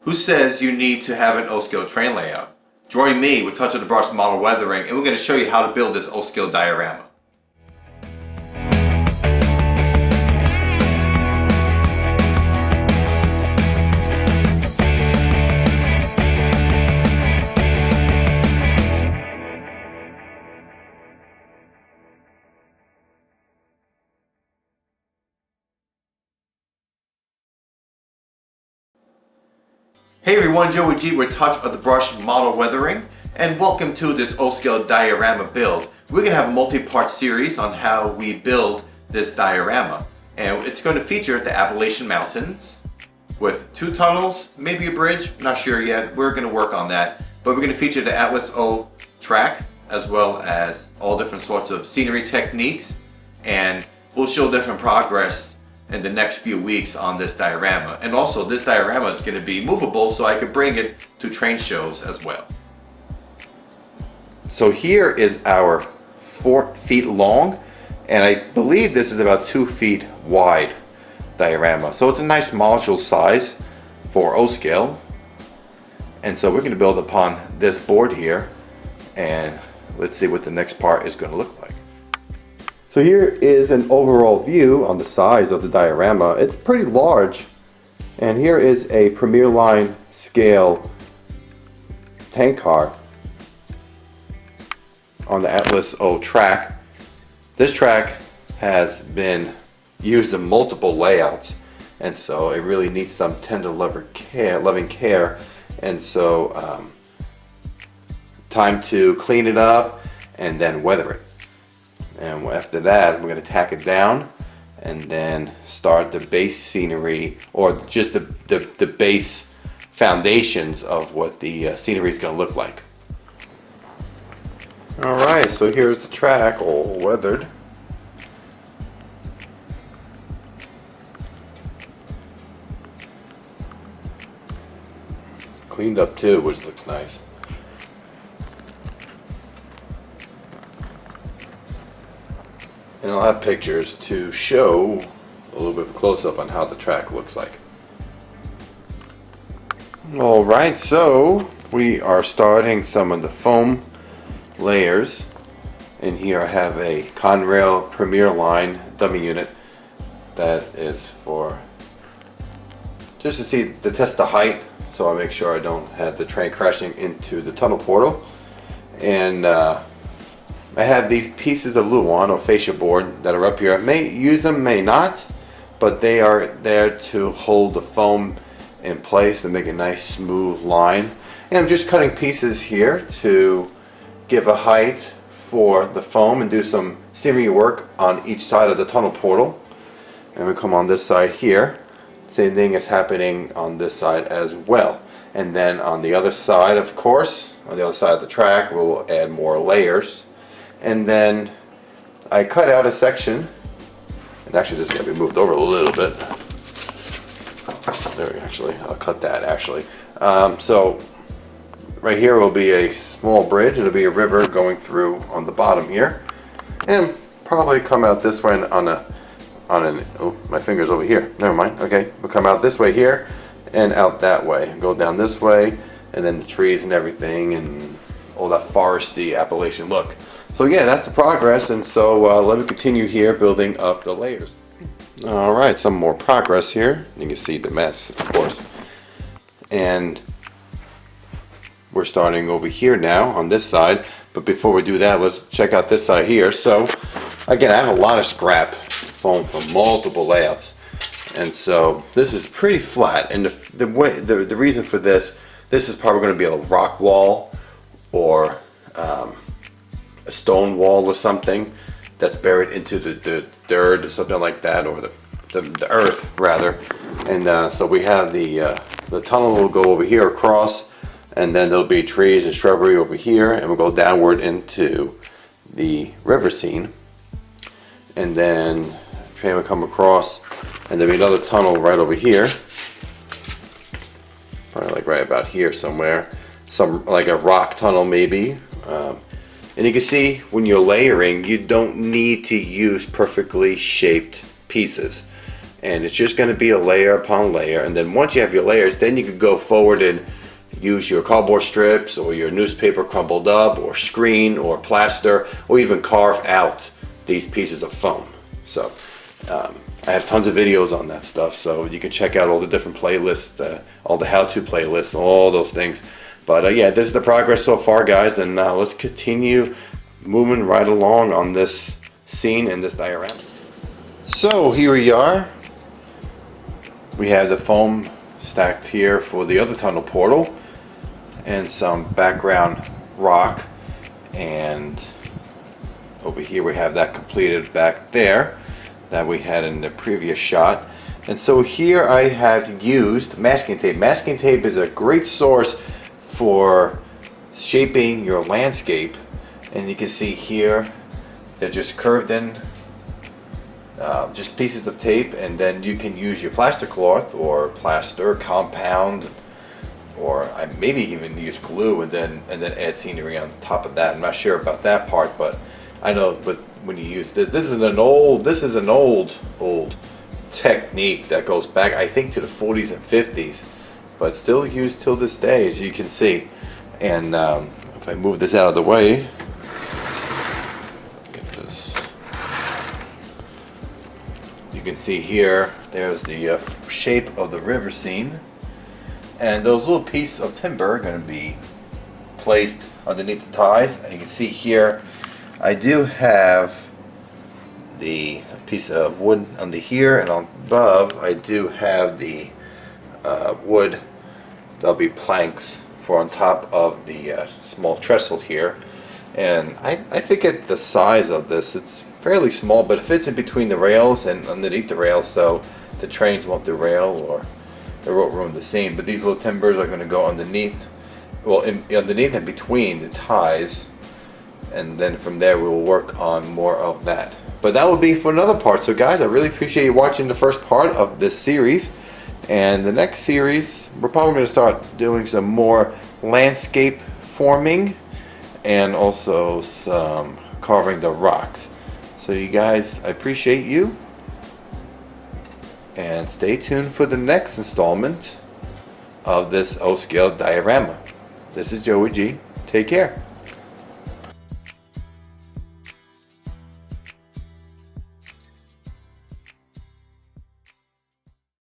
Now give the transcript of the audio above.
Who says you need to have an O Scale train layout? Join me with Touch of the Brush model weathering, and we're going to show you how to build this O Scale diorama. Hey everyone, Joe with G with Touch of the Brush model weathering, and welcome to this O Scale diorama build. We're going to have a multi-part series on how we build this diorama, and it's going to feature the Appalachian Mountains with 2 tunnels, maybe a bridge, not sure yet. We're going to work on that, but we're going to feature the Atlas O track as well as all different sorts of scenery techniques, and we'll show different progress in the next few weeks on this diorama. And also this diorama is going to be movable, so I could bring it to train shows as well. So here is our 4 feet long, and I believe this is about 2 feet wide diorama. So it's a nice module size for O Scale. And so we're going to build upon this board here, and let's see what the next part is going to look like. So here is an overall view on the size of the diorama. It's pretty large, and here is a Premier Line scale tank car on the Atlas O track. This track has been used in multiple layouts, and so it really needs some tender loving care, and so time to clean it up and then weather it. And after that, we're going to tack it down and then start the base scenery, or just the base foundations of what the scenery is going to look like. Alright, so here's the track all weathered. Cleaned up too, which looks nice. And I'll have pictures to show a little bit of a close-up on how the track looks like. Alright, so we are starting some of the foam layers. And here I have a Conrail Premier Line dummy unit that is for just to test the height, so I make sure I don't have the train crashing into the tunnel portal. And I have these pieces of Luan or fascia board that are up here. I may use them, may not, but they are there to hold the foam in place and make a nice smooth line. And I'm just cutting pieces here to give a height for the foam and do some scenery work on each side of the tunnel portal. And we come on this side here. Same thing is happening on this side as well. And then on the other side, of course, on the other side of the track, we'll add more layers. And then I cut out a section, and actually this is going to be moved over a little bit. There, I'll cut that actually. So right here will be a small bridge. It'll be a river going through on the bottom here, and probably come out this way oh, my finger's over here. Never mind. Okay, we'll come out this way here and out that way. Go down this way, and then the trees and everything, and all that foresty Appalachian look. So yeah, that's the progress, and so let me continue here building up the layers. Alright, some more progress here. You can see the mess, of course. And we're starting over here now on this side, but before we do that, let's check out this side here. So again, I have a lot of scrap foam from multiple layouts, and so this is pretty flat, and the reason for this is probably going to be a rock wall or a stone wall or something that's buried into the dirt or something like that, or the earth rather. And so we have the tunnel will go over here across, and then there'll be trees and shrubbery over here, and we'll go downward into the river scene, and then the train will come across, and there'll be another tunnel right over here, probably like right about here somewhere, like a rock tunnel maybe. And you can see when you're layering, you don't need to use perfectly shaped pieces. and it's just going to be a layer upon layer. And then once you have your layers, then you could go forward and use your cardboard strips or your newspaper crumpled up, or screen, or plaster, or even carve out these pieces of foam. So I have tons of videos on that stuff, so you can check out all the different playlists, all the how-to playlists, all those things. But yeah, this is the progress so far, guys, and let's continue moving right along on this scene in this diorama. So here we are. We have the foam stacked here for the other tunnel portal, and some background rock, and over here we have that completed back there that we had in the previous shot. And so here I have used masking tape. Masking tape is a great source for shaping your landscape, and you can see here they're just curved in, just pieces of tape, and then you can use your plaster cloth or plaster compound, or I maybe even use glue and then add scenery on top of that. I'm not sure about that part, but I know. But when you use this is an old technique that goes back, I think, to the 40s and 50s, but still used till this day, as you can see. And if I move this out of the way, get this. You can see here, there's the shape of the river scene. And those little pieces of timber are going to be placed underneath the ties. And you can see here, I do have the piece of wood under here, and on above I do have the wood. There'll be planks for on top of the small trestle here. And I think at the size of this, it's fairly small, but it fits in between the rails and underneath the rails, so the trains won't derail or it won't ruin the scene. But these little timbers are going to go underneath, well, underneath and between the ties, and then from there we will work on more of that. But that will be for another part. So guys, I really appreciate you watching the first part of this series, and the next series we're probably going to start doing some more landscape forming and also some carving the rocks. So you guys, I appreciate you, and stay tuned for the next installment of this O Scale Diorama. This is Joey G. Take care.